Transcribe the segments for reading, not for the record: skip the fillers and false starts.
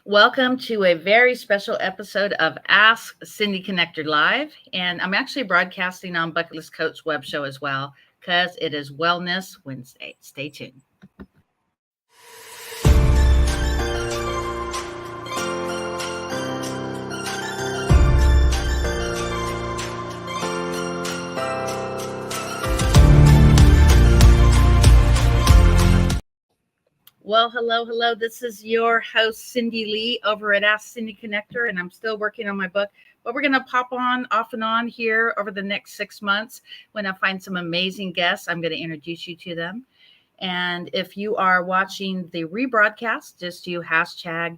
Welcome to a very special episode of Ask Cindy Connector Live. And I'm actually broadcasting on Bucket List Coach web show as well because it is Wellness Wednesday. Stay tuned. Well, hello. This is your host, Cindy Lee, over at Ask Cindy Connector, and I'm still working on my book. But we're going to pop on off and on here over the next 6 months. When I find some amazing guests, I'm going to introduce you to them. And if you are watching the rebroadcast, just do hashtag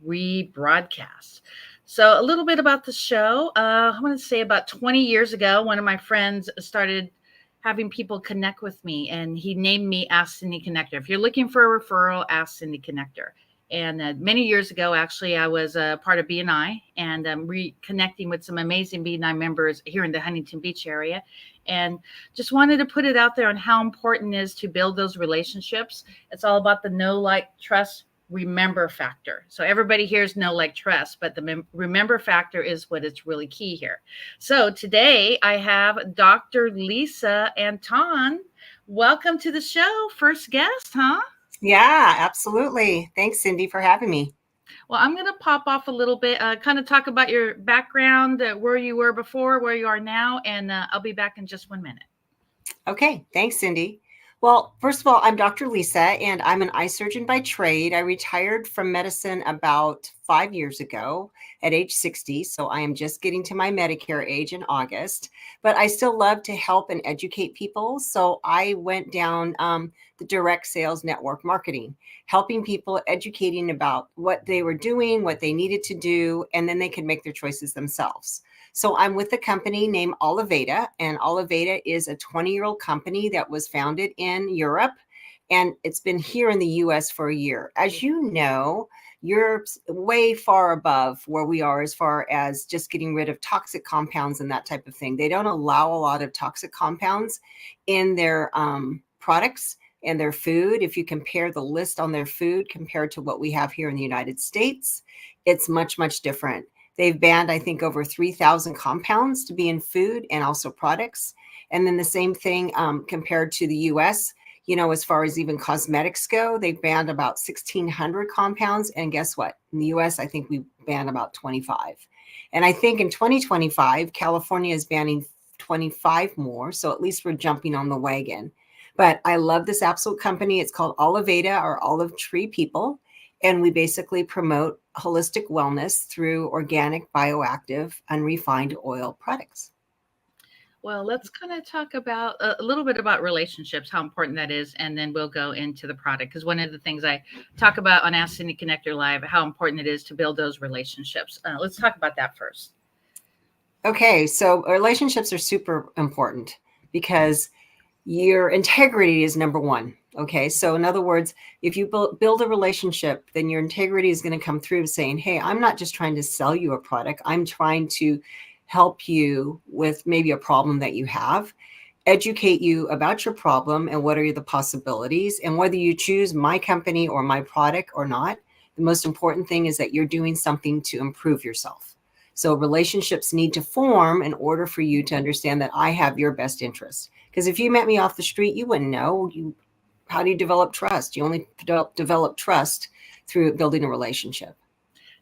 rebroadcast. So, a little bit about the show. I want to say about 20 years ago, one of my friends started having people connect with me, and he named me Ask Cindy Connector. If you're looking for a referral, Ask Cindy Connector. And many years ago, actually, I was a part of BNI, and reconnecting with some amazing BNI members here in the Huntington Beach area. And just wanted to put it out there on how important it is to build those relationships. It's all about the know, like, trust, remember factor. So everybody hears know, like, trust, but the remember factor is what is really key here. So today I have Dr. Lisa Anton. Welcome to the show. First guest, huh? Yeah, absolutely. Thanks, Cindy, for having me. Well, I'm going to pop off a little bit, kind of talk about your background, where you were before, where you are now, and I'll be back in just 1 minute. Okay, thanks, Cindy. Well, first of all, I'm Dr. Lisa, and I'm an eye surgeon by trade. I retired from medicine about 5 years ago at age 60, so I am just getting to my Medicare age in August. But I still love to help and educate people, so I went down the direct sales network marketing, helping people, educating about what they were doing, what they needed to do, and then they could make their choices themselves. So I'm with a company named Oliveda, and Oliveda is a 20-year-old company that was founded in Europe, and it's been here in the US for a year. As you know, Europe's way far above where we are as far as just getting rid of toxic compounds and that type of thing. They don't allow a lot of toxic compounds in their products and their food. If you compare the list on their food compared to what we have here in the United States, it's much, much different. They've banned, I think, over 3,000 compounds to be in food and also products. And then the same thing compared to the US, as far as even cosmetics go, they've banned about 1,600 compounds. And guess what? In the US, I think we banned about 25. And I think in 2025, California is banning 25 more. So at least we're jumping on the wagon. But I love this absolute company. It's called Oliveda, or Olive Tree People. And we basically promote holistic wellness through organic, bioactive, unrefined oil products. Well, let's kind of talk about a little bit about relationships, how important that is, and then we'll go into the product. Because one of the things I talk about on Ask Cindy Connector Live, how important it is to build those relationships. Let's talk about that first. Okay, so relationships are super important because your integrity is number one. Okay, so in other words, if you build a relationship, then your integrity is going to come through saying, hey, I'm not just trying to sell you a product. I'm trying to help you with maybe a problem that you have, educate you about your problem and what are the possibilities. And whether you choose my company or my product or not, the most important thing is that you're doing something to improve yourself. So relationships need to form in order for you to understand that I have your best interest. Because if you met me off the street, you wouldn't know. How do you develop trust? You only develop trust through building a relationship.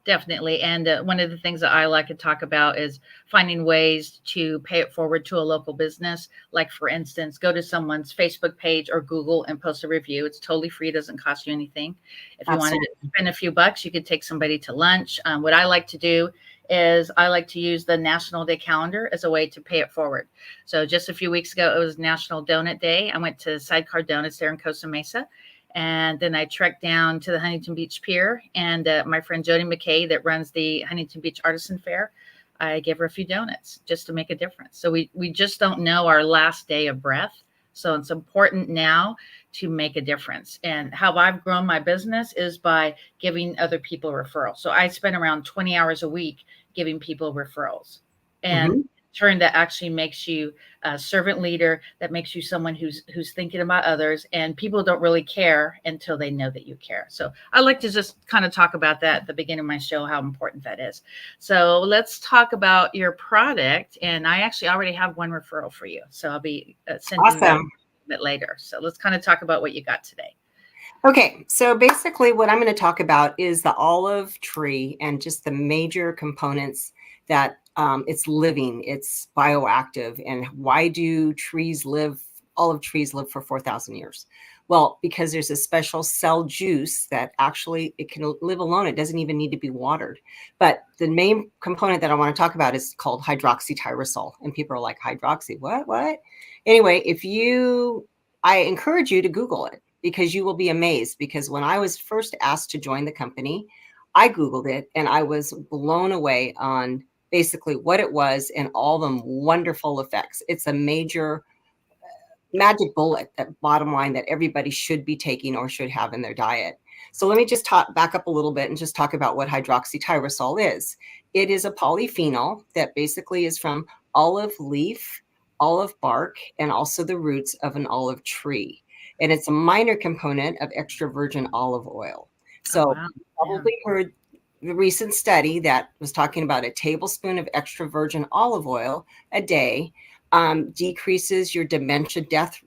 Definitely. And one of the things that I like to talk about is finding ways to pay it forward to a local business. Like, for instance, go to someone's Facebook page or Google and post a review. It's totally free. It doesn't cost you anything. If you wanted to spend a few bucks, you could take somebody to lunch. What I like to do is I like to use the National Day calendar as a way to pay it forward. So just a few weeks ago, it was National Donut Day. I went to Sidecar Donuts there in Costa Mesa. And then I trekked down to the Huntington Beach Pier, and my friend Jody McKay that runs the Huntington Beach Artisan Fair, I gave her a few donuts just to make a difference. So we just don't know our last day of breath. So it's important now to make a difference. And how I've grown my business is by giving other people referrals. So I spend around 20 hours a week giving people referrals. And turn that actually makes you a servant leader, that makes you someone who's thinking about others, and people don't really care until they know that you care. So I like to just kind of talk about that at the beginning of my show, how important that is. So let's talk about your product, and I actually already have one referral for you, so I'll be sending that Awesome. a bit later. So let's kind of talk about what you got today. Okay, so basically what I'm going to talk about is the olive tree and just the major components that it's living, it's bioactive, and why do olive trees live for 4,000 years? Well, because there's a special cell juice that actually it can live alone. It doesn't even need to be watered. But the main component that I want to talk about is called hydroxytyrosol. And people are like, hydroxy, what? Anyway, I encourage you to Google it because you will be amazed. Because when I was first asked to join the company, I Googled it and I was blown away on basically what it was and all the wonderful effects. It's a major magic bullet, that bottom line, that everybody should be taking or should have in their diet. So let me just back up a little bit and just talk about what hydroxytyrosol is. It is a polyphenol that basically is from olive leaf, olive bark, and also the roots of an olive tree. And it's a minor component of extra virgin olive oil. Oh, So wow. you probably heard the recent study that was talking about a tablespoon of extra virgin olive oil a day decreases your dementia death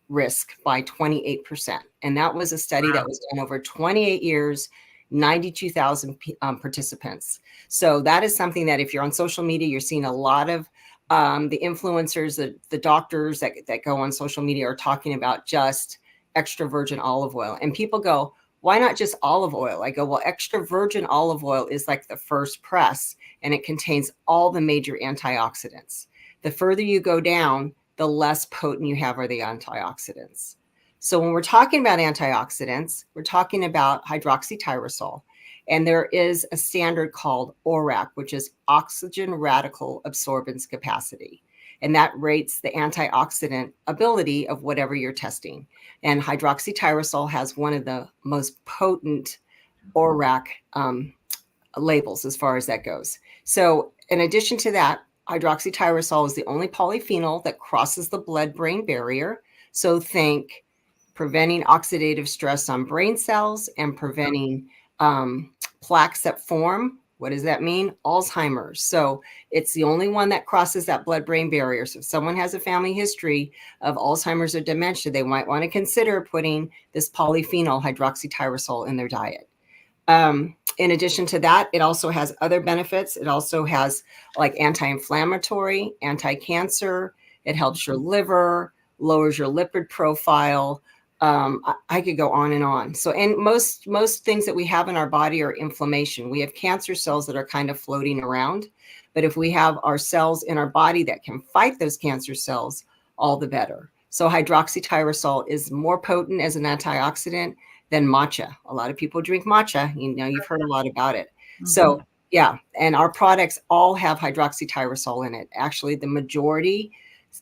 risk by 28%. And that was a study that was done over 28 years, 92,000 participants. So that is something that if you're on social media, you're seeing a lot of the influencers, the doctors that go on social media are talking about just extra virgin olive oil. And people go, why not just olive oil? I go, well, extra virgin olive oil is like the first press, and it contains all the major antioxidants. The further you go down, the less potent you have are the antioxidants. So when we're talking about antioxidants, we're talking about hydroxytyrosol. And there is a standard called ORAC, which is oxygen radical absorbance capacity. And that rates the antioxidant ability of whatever you're testing. And hydroxytyrosol has one of the most potent ORAC labels as far as that goes. So in addition to that, hydroxytyrosol is the only polyphenol that crosses the blood-brain barrier. So think preventing oxidative stress on brain cells and preventing plaques that form. What does that mean? Alzheimer's. So it's the only one that crosses that blood-brain barrier. So if someone has a family history of Alzheimer's or dementia, they might want to consider putting this polyphenol hydroxytyrosol in their diet. In addition to that, it also has other benefits. It also has like anti-inflammatory, anti-cancer. It helps your liver, lowers your lipid profile. I could go on and on. So, and most things that we have in our body are inflammation. We have cancer cells that are kind of floating around, but if we have our cells in our body that can fight those cancer cells, all the better. So hydroxytyrosol is more potent as an antioxidant than matcha. A lot of people drink matcha. You know, you've heard a lot about it. Mm-hmm. So yeah, and our products all have hydroxytyrosol in it. Actually, the majority,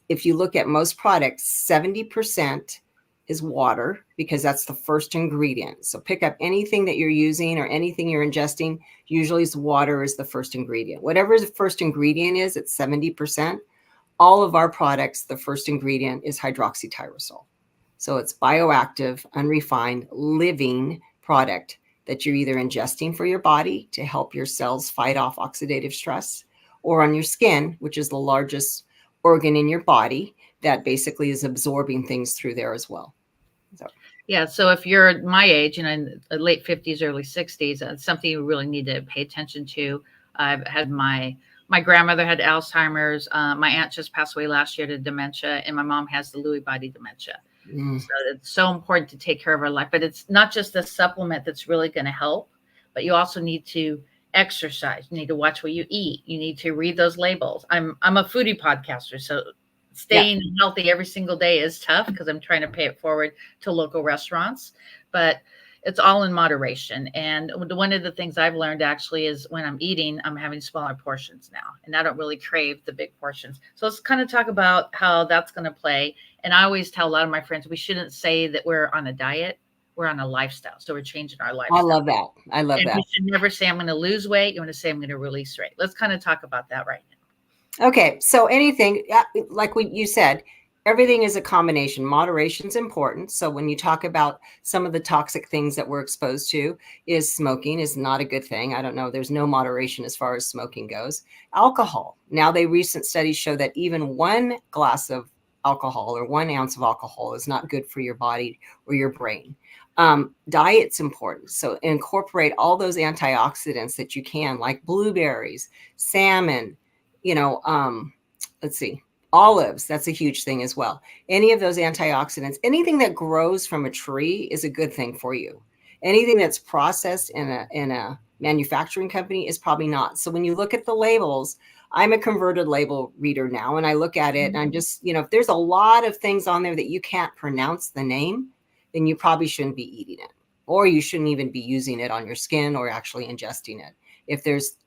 if you look at most products, 70% is water because that's the first ingredient. So pick up anything that you're using or anything you're ingesting, usually water is the first ingredient. Whatever the first ingredient is, it's 70%. All of our products, the first ingredient is hydroxytyrosol. So it's bioactive, unrefined, living product that you're either ingesting for your body to help your cells fight off oxidative stress, or on your skin, which is the largest organ in your body that basically is absorbing things through there as well. So. Yeah. So if you're my age, in the late 50s, early 60s, it's something you really need to pay attention to. I've had my grandmother had Alzheimer's. My aunt just passed away last year to dementia, and my mom has the Lewy body dementia. So it's so important to take care of our life. But it's not just a supplement that's really going to help, but you also need to exercise. You need to watch what you eat. You need to read those labels. I'm a foodie podcaster, so staying healthy every single day is tough because I'm trying to pay it forward to local restaurants. But it's all in moderation. And one of the things I've learned actually is when I'm eating, I'm having smaller portions now, and I don't really crave the big portions. So let's kind of talk about how that's going to play. And I always tell a lot of my friends, we shouldn't say that we're on a diet. We're on a lifestyle. So we're changing our lifestyle. I love that. And you should never say, I'm going to lose weight. You want to say, I'm going to release weight. Let's kind of talk about that right now. Okay, so anything like you said, everything is a combination. Moderation is important. So when you talk about some of the toxic things that we're exposed to, is smoking is not a good thing. I don't know. There's no moderation as far as smoking goes. Alcohol. Now, recent studies show that even 1 glass of alcohol or 1 ounce of alcohol is not good for your body or your brain. Diet's important. So incorporate all those antioxidants that you can, like blueberries, salmon, let's see, olives. That's a huge thing as well. Any of those antioxidants, anything that grows from a tree is a good thing for you. Anything that's processed in a manufacturing company is probably not. So when you look at the labels, I'm a converted label reader now, and I look at it and I'm just, if there's a lot of things on there that you can't pronounce the name, then you probably shouldn't be eating it, or you shouldn't even be using it on your skin or actually ingesting it. If there's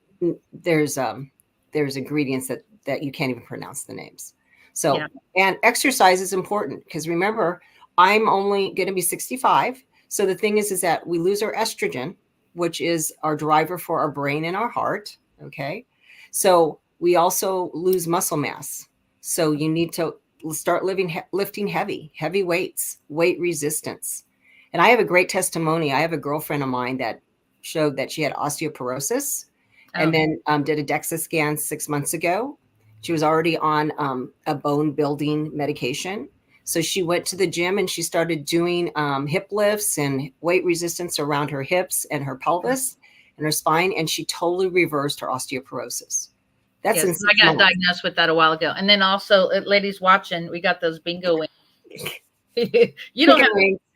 ingredients that you can't even pronounce the names. So, yeah. And exercise is important, because remember, I'm only going to be 65. So the thing is that we lose our estrogen, which is our driver for our brain and our heart. Okay. So we also lose muscle mass. So you need to start lifting heavy weights, weight resistance. And I have a great testimony. I have a girlfriend of mine that showed that she had osteoporosis, and then did a DEXA scan 6 months ago. She was already on a bone building medication. So she went to the gym and she started doing hip lifts and weight resistance around her hips and her pelvis and her spine. And she totally reversed her osteoporosis. That's yes, I got diagnosed with that a while ago. And then also, ladies watching, we got those bingo wings. You don't have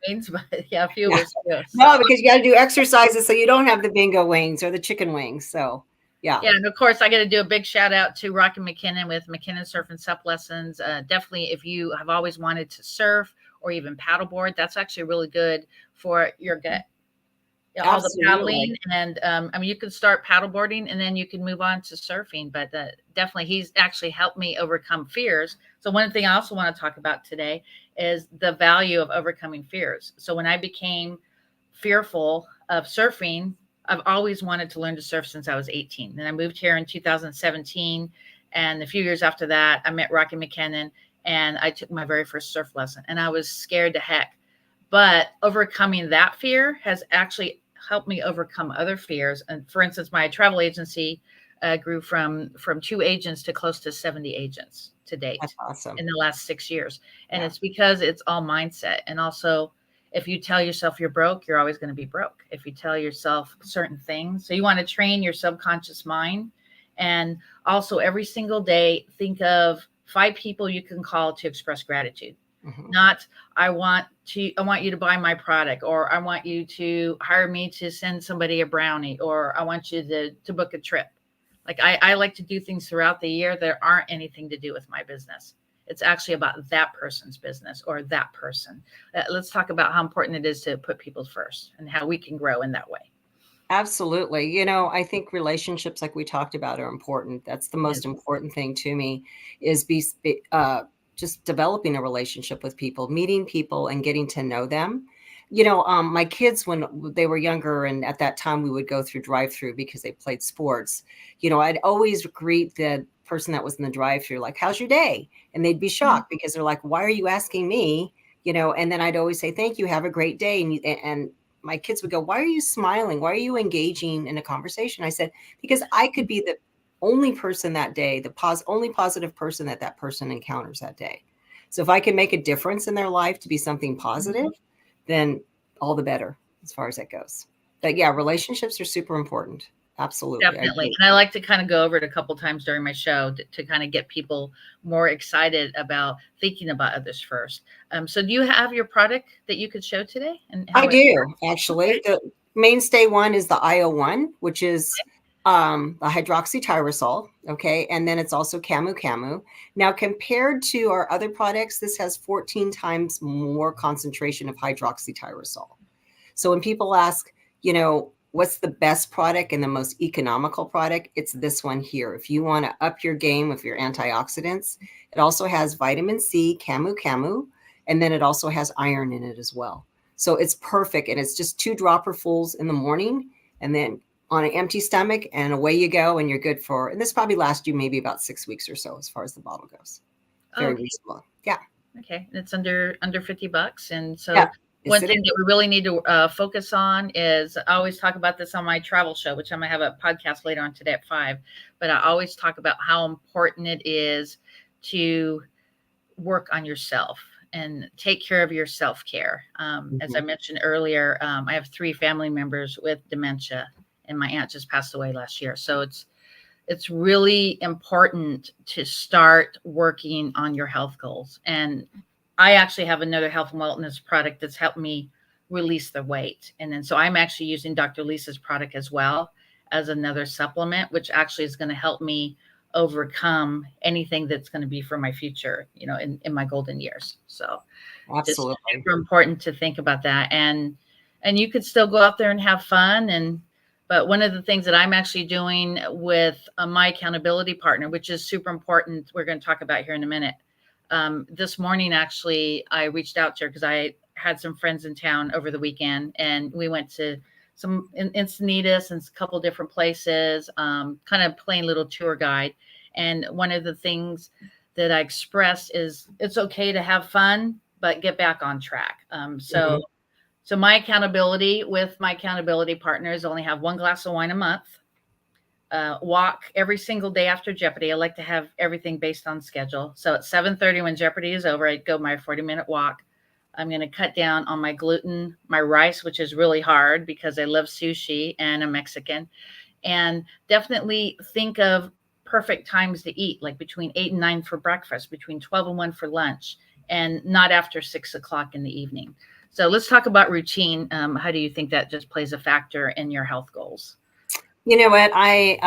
wings, but yeah, a few of us do. So. No, because you got to do exercises so you don't have the bingo wings or the chicken wings. So yeah. Yeah, and of course, I got to do a big shout out to Rocky McKinnon with McKinnon Surf and Sup Lessons. Definitely, if you have always wanted to surf or even paddleboard, that's actually really good for your gut. All the paddling, and I mean, you can start paddleboarding and then you can move on to surfing. But definitely, he's actually helped me overcome fears. So one thing I also want to talk about today is the value of overcoming fears. So when I became fearful of surfing, I've always wanted to learn to surf since I was 18. Then I moved here in 2017, and a few years after that, I met Rocky McKinnon, and I took my very first surf lesson, and I was scared to heck. But overcoming that fear has actually helped me overcome other fears. And for instance, my travel agency grew from 2 agents to close to 70 agents to date. That's awesome. In the last 6 years. And it's because it's all mindset. And also, if you tell yourself you're broke, you're always going to be broke. If you tell yourself certain things, so you want to train your subconscious mind. And also every single day, think of 5 people you can call to express gratitude. Mm-hmm. Not, I want you to buy my product, or I want you to hire me to send somebody a brownie, or I want you to book a trip. Like I like to do things throughout the year that aren't anything to do with my business. It's actually about that person's business or that person. Let's talk about how important it is to put people first and how we can grow in that way. Absolutely. I think relationships, like we talked about, are important. That's the most important thing to me, is just developing a relationship with people, meeting people and getting to know them. My kids, when they were younger, and at that time we would go through drive-through because they played sports, I'd always greet the person that was in the drive-through, like, how's your day? And they'd be shocked because they're like, why are you asking me? And then I'd always say, thank you, have a great day. And my kids would go, why are you smiling? Why are you engaging in a conversation? I said, because I could be the only person that day, only positive person that person encounters that day. So if I can make a difference in their life to be something positive, then all the better as far as that goes. But yeah, relationships are super important. Absolutely. Definitely. And I like to kind of go over it a couple of times during my show to kind of get people more excited about thinking about others first. So do you have your product that you could show today? And I do, actually. The mainstay one is the IO1, which is the hydroxytyrosol. Okay. And then it's also Camu. Now, compared to our other products, this has 14 times more concentration of hydroxytyrosol. So when people ask, what's the best product and the most economical product, it's this one here. If you want to up your game with your antioxidants, it also has vitamin C, Camu, and then it also has iron in it as well. So it's perfect. And it's just 2 dropperfuls in the morning, and then on an empty stomach, and away you go, and you're good for, and this probably lasts you maybe about 6 weeks or so as far as the bottle goes. Very reasonable. Yeah. Okay. It's under $50. And so Yeah. one thing that we really need to focus on is, I always talk about this on my travel show, which I'm going to have a podcast later on today at 5, but I always talk about how important it is to work on yourself and take care of your self-care. As I mentioned earlier, I have 3 family members with dementia, and my aunt just passed away last year. So it's really important to start working on your health goals. And I actually have another health and wellness product that's helped me release the weight. And then, so I'm actually using Dr. Lisa's product as well as another supplement, which actually is going to help me overcome anything that's going to be for my future, in my golden years. So absolutely, just super important to think about that. And you could still go out there and have fun. But one of the things that I'm actually doing with my accountability partner, which is super important, we're going to talk about here in a minute. This morning, actually, I reached out to her because I had some friends in town over the weekend, and we went to some Encinitas and a couple different places, kind of playing little tour guide. And one of the things that I expressed is it's okay to have fun, but get back on track. So my accountability with my accountability partners only have 1 glass of wine a month, walk every single day after Jeopardy. I like to have everything based on schedule. So at 7:30 when Jeopardy is over, I go my 40-minute walk. I'm going to cut down on my gluten, my rice, which is really hard because I love sushi and I'm Mexican. And definitely think of perfect times to eat, like between 8 and 9 for breakfast, between 12 and 1 for lunch, and not after 6 o'clock in the evening. So let's talk about routine. How do you think that just plays a factor in your health goals? You know what? I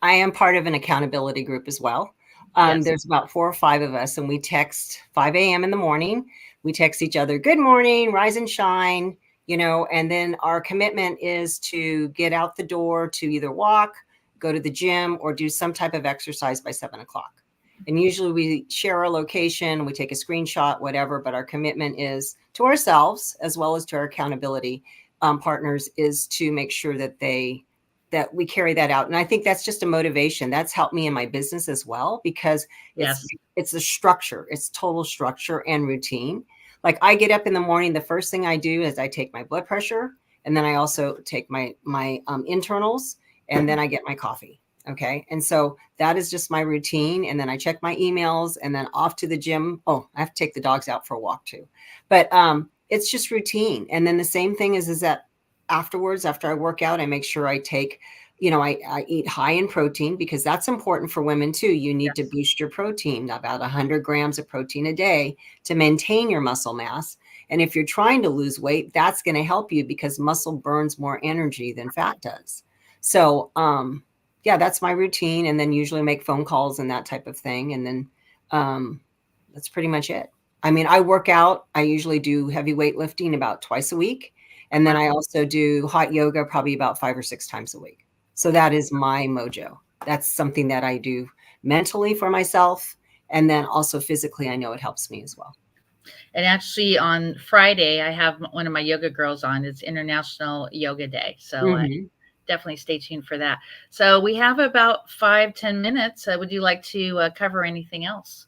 am part of an accountability group as well. Yes. There's about 4 or 5 of us, and we text 5 a.m. in the morning. We text each other, good morning, rise and shine, and then our commitment is to get out the door to either walk, go to the gym, or do some type of exercise by 7 o'clock. And usually we share our location, we take a screenshot, whatever, but our commitment is to ourselves as well as to our accountability partners is to make sure that we carry that out. And I think that's just a motivation. That's helped me in my business as well, because it's a structure. It's total structure and routine. Like I get up in the morning, the first thing I do is I take my blood pressure, and then I also take my internals, and then I get my coffee. Okay. And so that is just my routine. And then I check my emails, and then off to the gym. Oh, I have to take the dogs out for a walk too. But it's just routine. And then the same thing is that afterwards, after I work out, I make sure I take, I eat high in protein, because that's important for women too. You need to boost your protein, about 100 grams of protein a day to maintain your muscle mass. And if you're trying to lose weight, that's going to help you because muscle burns more energy than fat does. So, yeah, that's my routine. And then usually make phone calls and that type of thing. And then that's pretty much it. I mean, I work out. I usually do heavy weightlifting about twice a week. And then I also do hot yoga probably about 5 or 6 times a week. So that is my mojo. That's something that I do mentally for myself. And then also physically, I know it helps me as well. And actually on Friday, I have one of my yoga girls on. It's International Yoga Day. So definitely stay tuned for that. So we have about 5-10 minutes. Would you like to cover anything else?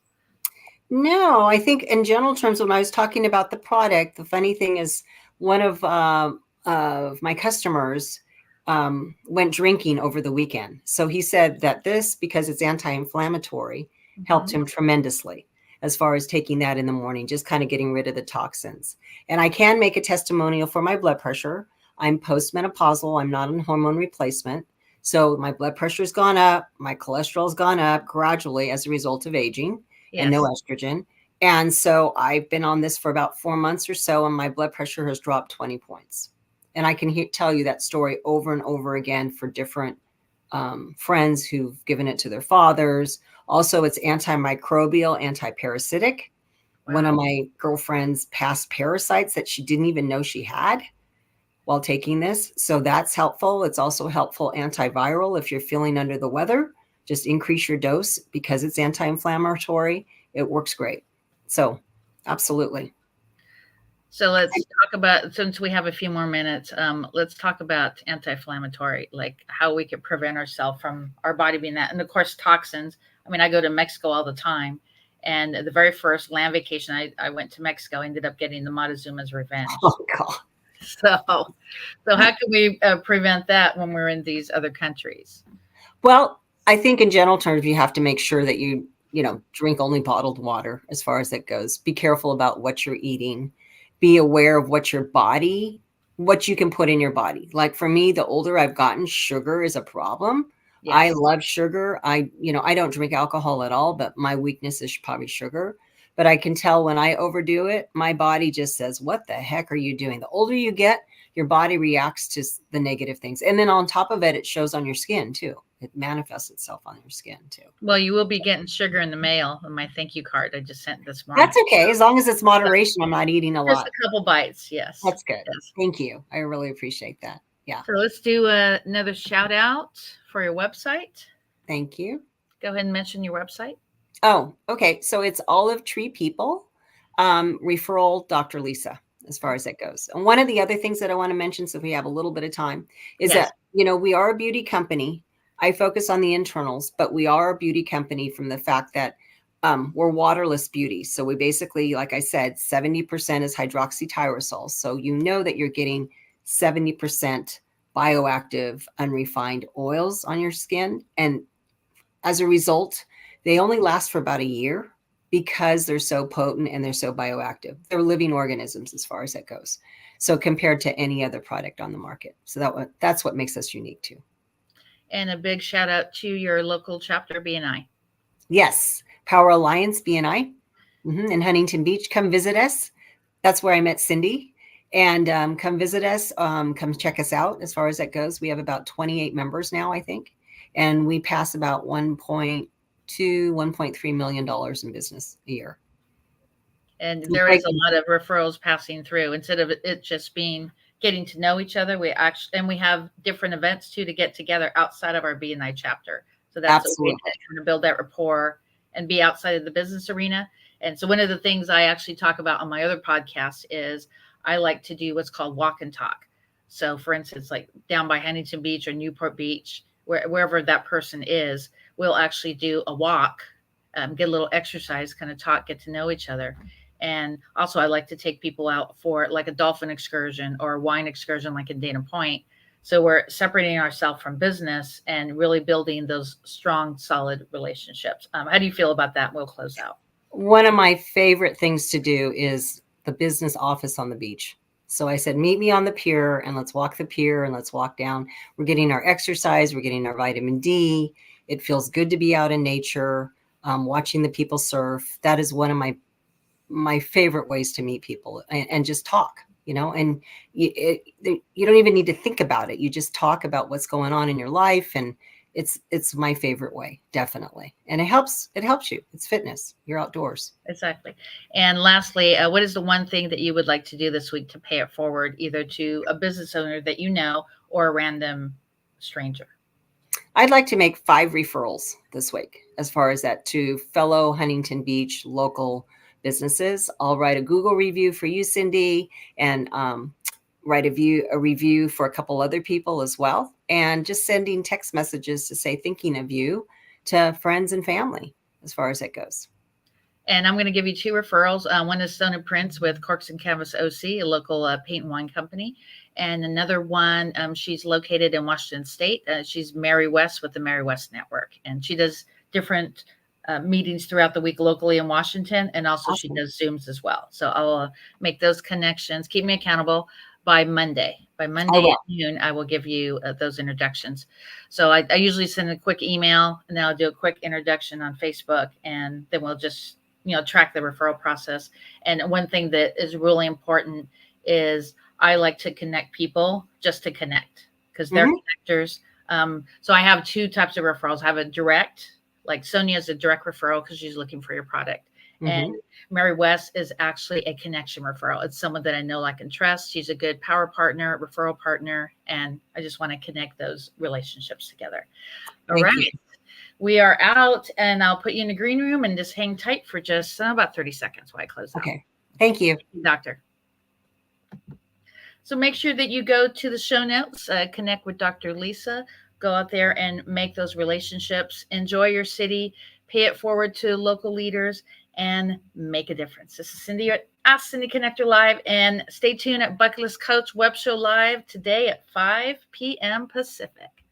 No, I think in general terms, when I was talking about the product, the funny thing is one of my customers went drinking over the weekend. So he said that this, because it's anti-inflammatory, helped him tremendously as far as taking that in the morning, just kind of getting rid of the toxins. And I can make a testimonial for my blood pressure. I'm postmenopausal. I'm not on hormone replacement. So my blood pressure's gone up. My cholesterol's gone up gradually as a result of aging and no estrogen. And so I've been on this for about 4 months or so, and my blood pressure has dropped 20 points. And I can tell you that story over and over again for different friends who've given it to their fathers. Also, it's antimicrobial, antiparasitic. Wow. One of my girlfriends passed parasites that she didn't even know she had while taking this. So that's helpful. It's also helpful antiviral. If you're feeling under the weather, just increase your dose because it's anti-inflammatory. It works great. So absolutely. So let's talk about, since we have a few more minutes, let's talk about anti-inflammatory, like how we can prevent ourselves from our body being that. And of course, toxins. I mean, I go to Mexico all the time. And the very first land vacation I went to Mexico, I ended up getting the Montezuma's revenge. Oh, God. So how can we prevent that when we're in these other countries? Well, I think in general terms, you have to make sure that you drink only bottled water as far as that goes. Be careful about what you're eating. Be aware of what you can put in your body. Like for me, the older I've gotten, sugar is a problem. Yes. I love sugar. I don't drink alcohol at all, but my weakness is probably sugar. But I can tell when I overdo it, my body just says, what the heck are you doing? The older you get, your body reacts to the negative things. And then on top of it, it shows on your skin too. It manifests itself on your skin too. Well, you will be getting sugar in the mail on my thank you card I just sent this morning. That's okay. As long as it's moderation, I'm not eating a lot. Just a couple bites. Yes. That's good. Yes. Thank you. I really appreciate that. Yeah. So let's do another shout out for your website. Thank you. Go ahead and mention your website. Oh, okay. So it's Olive Tree People, referral Dr. Lisa, as far as that goes. And one of the other things that I want to mention, so we have a little bit of time, is that, we are a beauty company. I focus on the internals, but we are a beauty company from the fact that we're waterless beauty. So we basically, like I said, 70% is hydroxytyrosol. So you know that you're getting 70% bioactive, unrefined oils on your skin. And as a result, they only last for about a year because they're so potent and they're so bioactive. They're living organisms as far as that goes. So compared to any other product on the market. So that's what makes us unique too. And a big shout out to your local chapter, BNI. Yes. Power Alliance, BNI, in Huntington Beach. Come visit us. That's where I met Cindy. And come visit us. Come check us out as far as that goes. We have about 28 members now, I think. And we pass about $1.3 million in business a year. And there is a lot of referrals passing through instead of it just being getting to know each other. We have different events too to get together outside of our BNI chapter. So that's a way to build that rapport and be outside of the business arena. And so one of the things I actually talk about on my other podcast is I like to do what's called walk and talk. So for instance, like down by Huntington Beach or Newport Beach, wherever that person is, we'll actually do a walk, get a little exercise, kind of talk, get to know each other. And also I like to take people out for like a dolphin excursion or a wine excursion, like in Dana Point. So we're separating ourselves from business and really building those strong, solid relationships. How do you feel about that? We'll close out. One of my favorite things to do is the business office on the beach. So I said, meet me on the pier and let's walk the pier and let's walk down. We're getting our exercise. We're getting our vitamin D. It feels good to be out in nature, watching the people surf. That is one of my favorite ways to meet people and just talk, and you don't even need to think about it. You just talk about what's going on in your life. And it's my favorite way, definitely. And it helps you. It's fitness. You're outdoors. Exactly. And lastly, what is the one thing that you would like to do this week to pay it forward, either to a business owner that you know or a random stranger? I'd like to make 5 referrals this week as far as that to fellow Huntington Beach local businesses. I'll write a Google review for you, Cindy, and write a review for a couple other people as well. And just sending text messages to say thinking of you to friends and family as far as it goes. And I'm going to give you 2 referrals. One is Stone and Prince with Corks and Canvas OC, a local paint and wine company. And another one, she's located in Washington State. She's Mary West with the Mary West Network. And she does different meetings throughout the week locally in Washington. And also awesome. She does Zooms as well. So I'll make those connections. Keep me accountable by Monday. By Monday at noon, I will give you those introductions. So I usually send a quick email and then I'll do a quick introduction on Facebook. And then we'll just track the referral process. And one thing that is really important is I like to connect people just to connect because they're connectors. So I have 2 types of referrals. I have a direct, like Sonia is a direct referral because she's looking for your product. And Mary West is actually a connection referral. It's someone that I know, like, and trust. She's a good power partner, referral partner. And I just want to connect those relationships together. All right. Thank you. We are out, and I'll put you in the green room and just hang tight for just about 30 seconds while I close out. Okay. Thank you. Doctor. So make sure that you go to the show notes, connect with Dr. Lisa, go out there and make those relationships, enjoy your city, pay it forward to local leaders, and make a difference. This is Cindy at Ask Cindy Connector Live, and stay tuned at Bucket List Coach Web Show Live today at 5 p.m. Pacific.